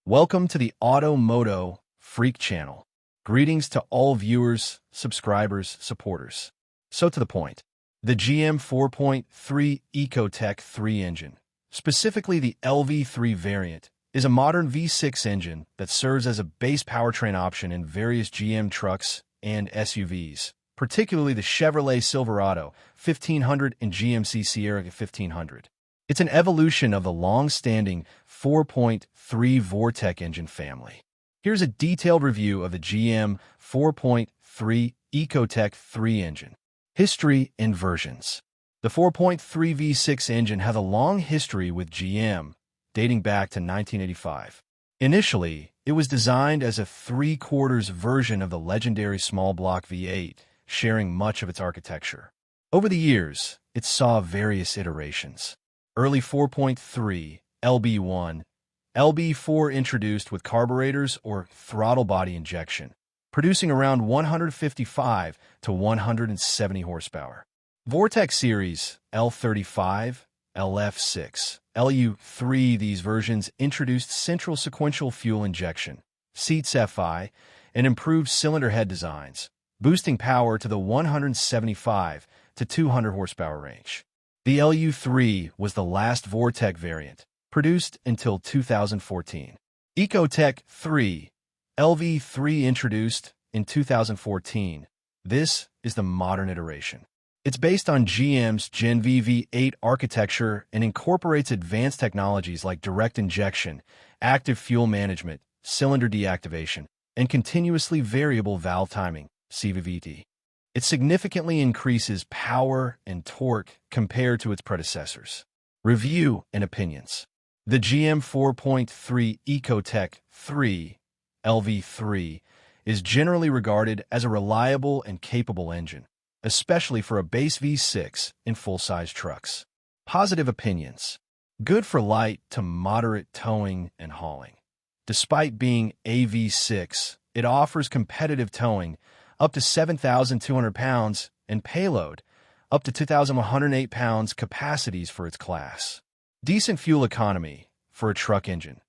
Welcome to the MOTO Freak channel. Greetings to all viewers, subscribers, supporters. So to the point, the GM 4.3 Ecotec3 engine, specifically the LV3 variant, is a modern V6 engine that serves as a base powertrain option in various GM trucks and SUVs, particularly the Chevrolet Silverado 1500 and GMC Sierra 1500. It's an evolution of the long-standing 4.3 Vortec engine family. Here's a detailed review of the GM 4.3 Ecotec3 engine. History and versions. The 4.3 V6 engine has a long history with GM, dating back to 1985. Initially, it was designed as a 3/4 version of the legendary small block V8, sharing much of its architecture. Over the years, it saw various iterations. Early 4.3, LB1, LB4 introduced with carburetors or throttle body injection, producing around 155 to 170 horsepower. Vortec series, L35, LF6, LU3. These versions introduced central sequential fuel injection, seats FI, and improved cylinder head designs, boosting power to the 175 to 200 horsepower range. The LU3 was the last Vortec variant, produced until 2014. Ecotec3, LV3 introduced in 2014. This is the modern iteration. It's based on GM's Gen V V8 architecture and incorporates advanced technologies like direct injection, active fuel management, cylinder deactivation, and continuously variable valve timing, CVVT. It significantly increases power and torque compared to its predecessors. Review and opinions. The GM 4.3 Ecotec3, LV3, is generally regarded as a reliable and capable engine, especially for a base V6 in full-size trucks. Positive opinions. Good for light to moderate towing and hauling. Despite being a V6, it offers competitive towing up to 7,200 pounds, and payload, up to 2,108 pounds capacities for its class. Decent fuel economy for a truck engine.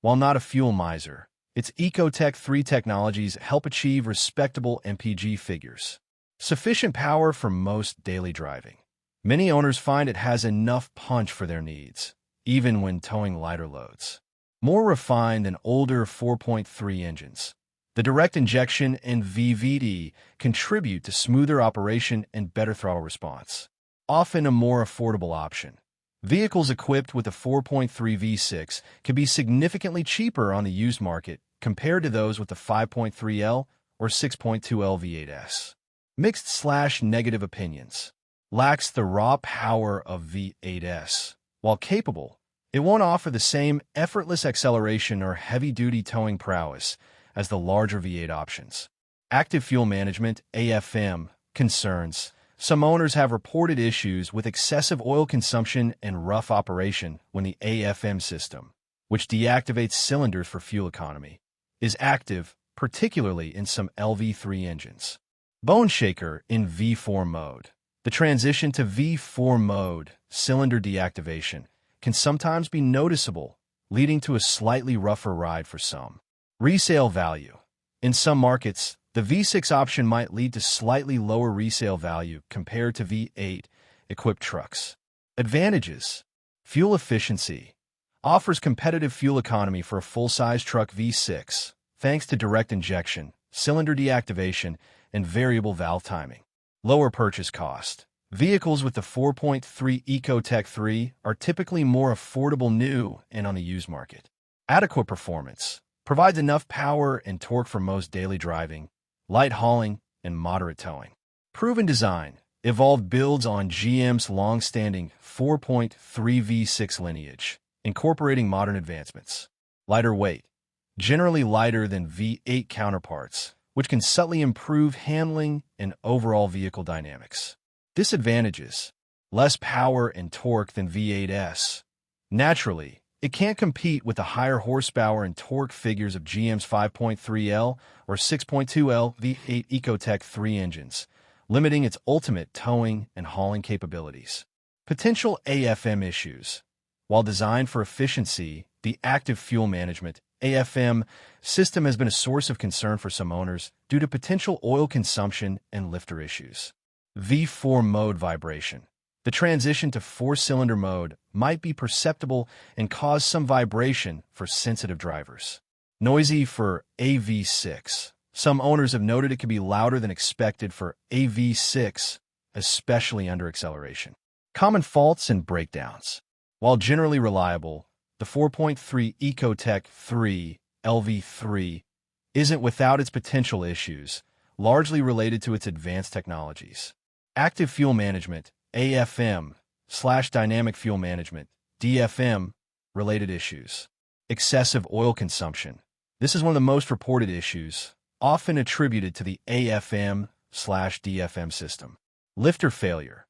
While not a fuel miser, its Ecotec3 technologies help achieve respectable MPG figures. Sufficient power for most daily driving. Many owners find it has enough punch for their needs, even when towing lighter loads. More refined than older 4.3 engines. The direct injection and VVD contribute to smoother operation and better throttle response. Often a more affordable option. Vehicles equipped with a 4.3 V6 can be significantly cheaper on the used market compared to those with the 5.3L or 6.2L V8s. Mixed/negative opinions. Lacks the raw power of V8s. While capable, it won't offer the same effortless acceleration or heavy-duty towing prowess as the larger V8 options. Active fuel management, AFM, concerns. Some owners have reported issues with excessive oil consumption and rough operation when the AFM system, which deactivates cylinders for fuel economy, is active, particularly in some LV3 engines. Bone shaker in V4 mode. The transition to V4 mode, cylinder deactivation, can sometimes be noticeable, leading to a slightly rougher ride for some. Resale value. In some markets, the V6 option might lead to slightly lower resale value compared to V8-equipped trucks. Advantages. Fuel efficiency. Offers competitive fuel economy for a full-size truck V6, thanks to direct injection, cylinder deactivation, and variable valve timing. Lower purchase cost. Vehicles with the 4.3 Ecotec3 are typically more affordable new and on the used market. Adequate performance. Provides enough power and torque for most daily driving, light hauling, and moderate towing. Proven design. Evolved builds on GM's long-standing 4.3 V6 lineage, incorporating modern advancements. Lighter weight. Generally lighter than V8 counterparts, which can subtly improve handling and overall vehicle dynamics. Disadvantages. Less power and torque than V8s. Naturally, it can't compete with the higher horsepower and torque figures of GM's 5.3L or 6.2L V8 Ecotec3 engines, limiting its ultimate towing and hauling capabilities. Potential AFM issues. While designed for efficiency, the active fuel management AFM system has been a source of concern for some owners due to potential oil consumption and lifter issues. V4 mode vibration. The transition to four-cylinder mode might be perceptible and cause some vibration for sensitive drivers. Noisy for AV6. Some owners have noted it can be louder than expected for AV6, especially under acceleration. Common faults and breakdowns. While generally reliable, the 4.3 Ecotec3 LV3 isn't without its potential issues, largely related to its advanced technologies. Active fuel management, AFM/dynamic fuel management, DFM, related issues. Excessive oil consumption. This is one of the most reported issues, often attributed to the AFM/DFM system. Lifter failure.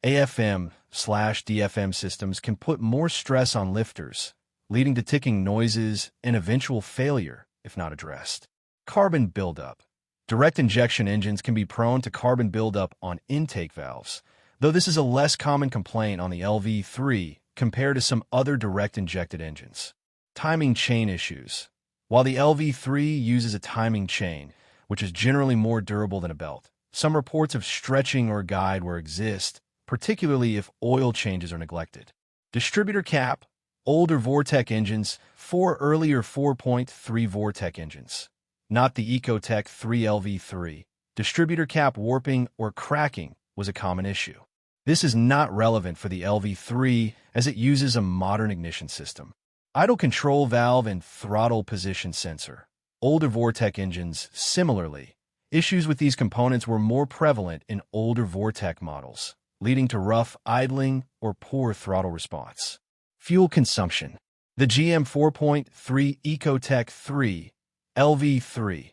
AFM/DFM systems can put more stress on lifters, leading to ticking noises and eventual failure if not addressed. Carbon buildup. Direct injection engines can be prone to carbon buildup on intake valves, though this is a less common complaint on the LV3 compared to some other direct injected engines. Timing chain issues. While the LV3 uses a timing chain, which is generally more durable than a belt, some reports of stretching or guide wear exist, particularly if oil changes are neglected. Distributor cap. Older Vortec engines, 4 earlier 4.3 Vortec engines. Not the Ecotec3 LV3. Distributor cap warping or cracking was a common issue. This is not relevant for the LV3 as it uses a modern ignition system. Idle control valve and throttle position sensor. Older Vortec engines, similarly, issues with these components were more prevalent in older Vortec models, leading to rough idling or poor throttle response. Fuel consumption. The GM 4.3 Ecotec3 LV3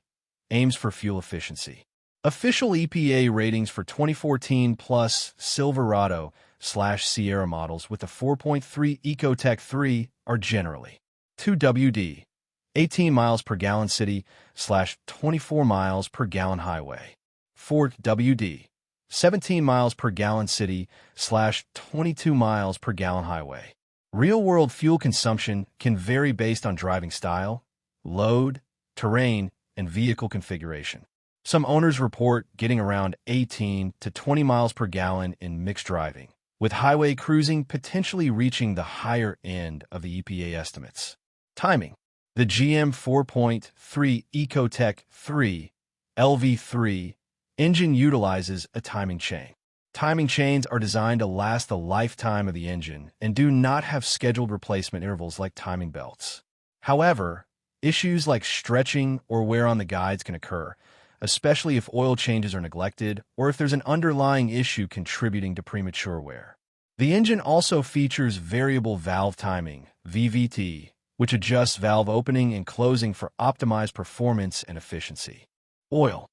aims for fuel efficiency. Official EPA ratings for 2014 plus Silverado/Sierra models with the 4.3 Ecotec3 are generally 2 WD, 18 miles per gallon city/24 miles per gallon highway, 4 WD, 17 miles per gallon city/22 miles per gallon highway. Real-world fuel consumption can vary based on driving style, load, terrain, and vehicle configuration. Some owners report getting around 18 to 20 miles per gallon in mixed driving, with highway cruising potentially reaching the higher end of the EPA estimates. Timing. The GM 4.3 Ecotec3 LV3 engine utilizes a timing chain. Timing chains are designed to last the lifetime of the engine and do not have scheduled replacement intervals like timing belts. However, issues like stretching or wear on the guides can occur, especially if oil changes are neglected or if there's an underlying issue contributing to premature wear. The engine also features variable valve timing, VVT, which adjusts valve opening and closing for optimized performance and efficiency. Oil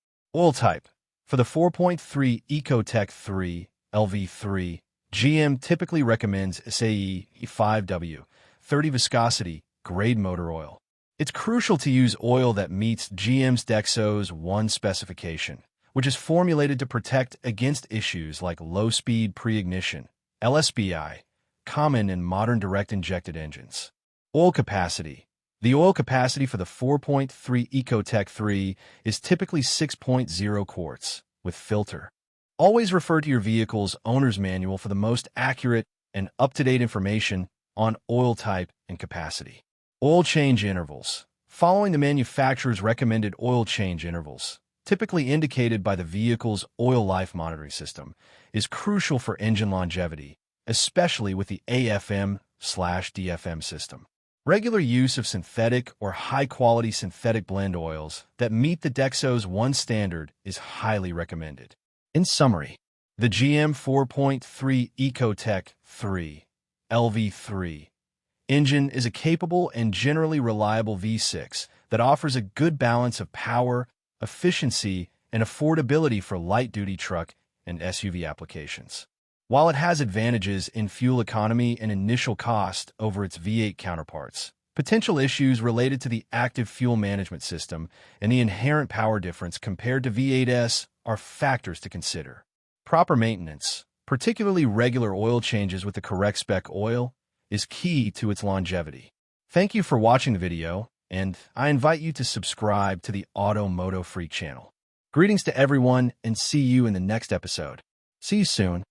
type. For the 4.3 Ecotec3 LV3, GM typically recommends SAE 5W, 30 viscosity, grade motor oil. It's crucial to use oil that meets GM's Dexos 1 specification, which is formulated to protect against issues like low-speed pre-ignition, LSBI, common in modern direct-injected engines. Oil capacity. The oil capacity for the 4.3 Ecotec3 is typically 6.0 quarts, with filter. Always refer to your vehicle's owner's manual for the most accurate and up-to-date information on oil type and capacity. Oil change intervals. Following the manufacturer's recommended oil change intervals, typically indicated by the vehicle's oil life monitoring system, is crucial for engine longevity, especially with the AFM/DFM system. Regular use of synthetic or high-quality synthetic blend oils that meet the Dexos 1 standard is highly recommended. In summary, the GM 4.3 Ecotec3 LV3 engine is a capable and generally reliable V6 that offers a good balance of power, efficiency, and affordability for light-duty truck and SUV applications. While it has advantages in fuel economy and initial cost over its V8 counterparts, potential issues related to the active fuel management system and the inherent power difference compared to V8s are factors to consider. Proper maintenance, particularly regular oil changes with the correct spec oil, is key to its longevity. Thank you for watching the video. and I invite you to subscribe to the Moto Freak channel. Greetings to everyone, and see you in the next episode. See you soon.